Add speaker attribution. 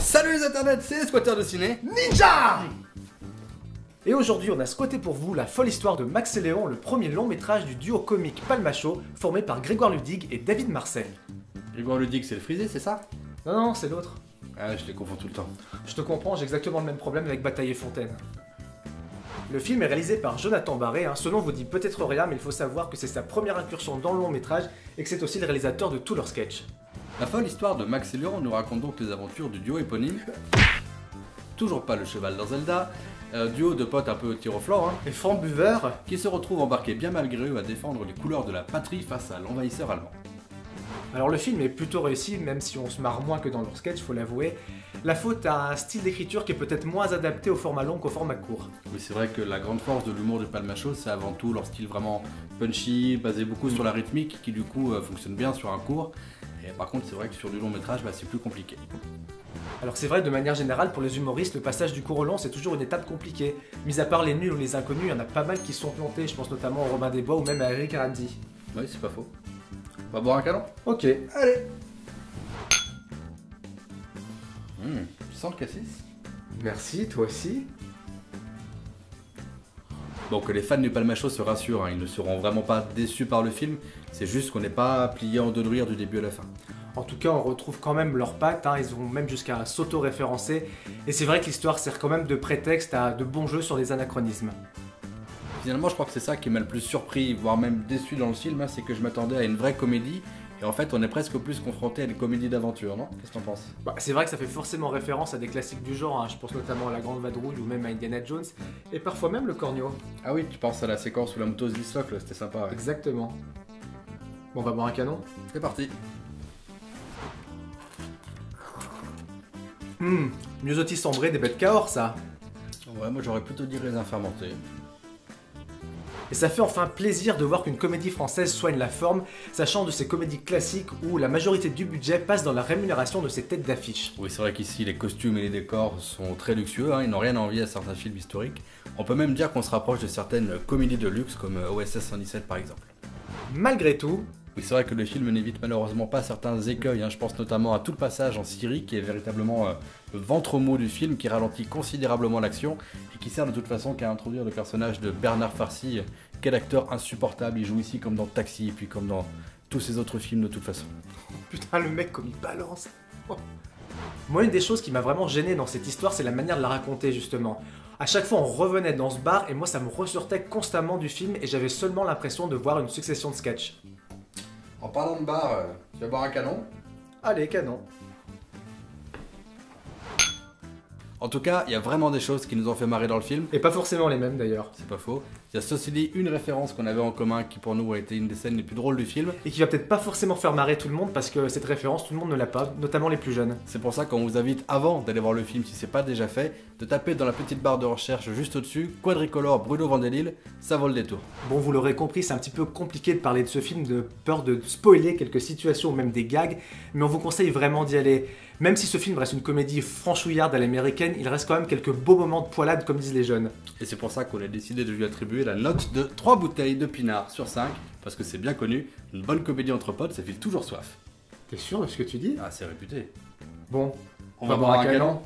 Speaker 1: Salut les internets, c'est Squatter de Ciné
Speaker 2: Ninja. Et aujourd'hui, on a squatté pour vous la folle histoire de Max et Léon, le premier long métrage du duo comique Palmacho, formé par Grégoire Ludig et David Marseille.
Speaker 1: Grégoire Ludig, c'est le frisé, c'est ça?
Speaker 2: Non, c'est l'autre.
Speaker 1: Ah, je les confonds tout le temps.
Speaker 2: Je te comprends, j'ai exactement le même problème avec Bataille et Fontaine. Le film est réalisé par Jonathan Barré, ce nom vous dit peut-être rien, mais il faut savoir que c'est sa première incursion dans le long métrage et que c'est aussi le réalisateur de tous leurs sketchs.
Speaker 1: La folle histoire de Max et Léon nous raconte donc les aventures du duo éponyme. Toujours pas le cheval dans Zelda, duo de potes un peu tir au flanc,
Speaker 2: Et Franck Buveur,
Speaker 1: qui se retrouvent embarqués bien malgré eux à défendre les couleurs de la patrie face à l'envahisseur allemand.
Speaker 2: alors le film est plutôt réussi, même si on se marre moins que dans leurs sketchs, faut l'avouer. La faute a un style d'écriture qui est peut-être moins adapté au format long qu'au format court.
Speaker 1: Oui, c'est vrai que la grande force de l'humour de Palmacho, c'est avant tout leur style vraiment punchy, basé beaucoup sur la rythmique, qui du coup fonctionne bien sur un court. Et par contre, c'est vrai que sur du long métrage, c'est plus compliqué.
Speaker 2: Alors c'est vrai, de manière générale, pour les humoristes, le passage du court au long, c'est toujours une étape compliquée. Mis à part les nuls ou les inconnus, il y en a pas mal qui sont plantés, je pense notamment à Robin des Bois ou même à Eric Ramsey.
Speaker 1: Oui, c'est pas faux. On va boire un canon?
Speaker 2: Ok, allez.
Speaker 1: Tu sens le cassis?
Speaker 2: Merci, toi aussi.
Speaker 1: Bon, que les fans du Palmacho se rassurent, ils ne seront vraiment pas déçus par le film, c'est juste qu'on n'est pas plié en deux de rire du début à la fin.
Speaker 2: En tout cas, on retrouve quand même leurs pattes, ils vont même jusqu'à s'auto-référencer, et c'est vrai que l'histoire sert quand même de prétexte à de bons jeux sur des anachronismes.
Speaker 1: Finalement, je crois que c'est ça qui m'a le plus surpris, voire même déçu dans le film, c'est que je m'attendais à une vraie comédie, et en fait, on est presque plus confronté à une comédie d'aventure, non? Qu'est-ce que t'en penses?
Speaker 2: C'est vrai que ça fait forcément référence à des classiques du genre, je pense notamment à La Grande Vadrouille ou même à Indiana Jones, et parfois même Le Cornio.
Speaker 1: Ah oui, tu penses à la séquence où la moto se disloque, c'était sympa. Ouais.
Speaker 2: Exactement. Bon, on va boire un canon.
Speaker 1: C'est parti.
Speaker 2: Myosotis cendré des bêtes Cahors, ça.
Speaker 1: Ouais, moi j'aurais plutôt dit raisin fermenté.
Speaker 2: Et ça fait enfin plaisir de voir qu'une comédie française soigne la forme, sachant de ces comédies classiques où la majorité du budget passe dans la rémunération de ces têtes d'affiche.
Speaker 1: Oui, c'est vrai qu'ici les costumes et les décors sont très luxueux, ils n'ont rien à envier à certains films historiques. On peut même dire qu'on se rapproche de certaines comédies de luxe comme OSS 117 par exemple.
Speaker 2: Malgré tout,
Speaker 1: oui, c'est vrai que le film n'évite malheureusement pas certains écueils, je pense notamment à tout le passage en Syrie qui est véritablement le ventre mou du film, qui ralentit considérablement l'action et qui sert de toute façon qu'à introduire le personnage de Bernard Farcy. Quel acteur insupportable, il joue ici comme dans Taxi et puis comme dans tous ses autres films de toute façon.
Speaker 2: Putain, le mec comme il balance. Moi, une des choses qui m'a vraiment gêné dans cette histoire, c'est la manière de la raconter justement. À chaque fois, on revenait dans ce bar et moi, ça me ressortait constamment du film et j'avais seulement l'impression de voir une succession de sketchs.
Speaker 1: En parlant de bar, tu vas boire un canon?
Speaker 2: Allez, canon.
Speaker 1: En tout cas, il y a vraiment des choses qui nous ont fait marrer dans le film.
Speaker 2: Et pas forcément les mêmes d'ailleurs.
Speaker 1: C'est pas faux. Il y a ceci dit une référence qu'on avait en commun qui pour nous a été une des scènes les plus drôles du film.
Speaker 2: Et qui va peut-être pas forcément faire marrer tout le monde parce que cette référence, tout le monde ne l'a pas, notamment les plus jeunes.
Speaker 1: C'est pour ça qu'on vous invite, avant d'aller voir le film si c'est pas déjà fait, de taper dans la petite barre de recherche juste au-dessus, Quadricolore Bruno Vandelille, ça vaut le détour.
Speaker 2: Bon, vous l'aurez compris, c'est un petit peu compliqué de parler de ce film, de peur de spoiler quelques situations ou même des gags, mais on vous conseille vraiment d'y aller. Même si ce film reste une comédie franchouillarde à l'américaine, il reste quand même quelques beaux moments de poilade comme disent les jeunes.
Speaker 1: Et c'est pour ça qu'on a décidé de lui attribuer la note de 3 bouteilles de pinard sur 5, parce que c'est bien connu, une bonne comédie entre potes, ça file toujours soif.
Speaker 2: T'es sûr de ce que tu dis?
Speaker 1: Ah, c'est réputé.
Speaker 2: Bon,
Speaker 1: On va boire un canon.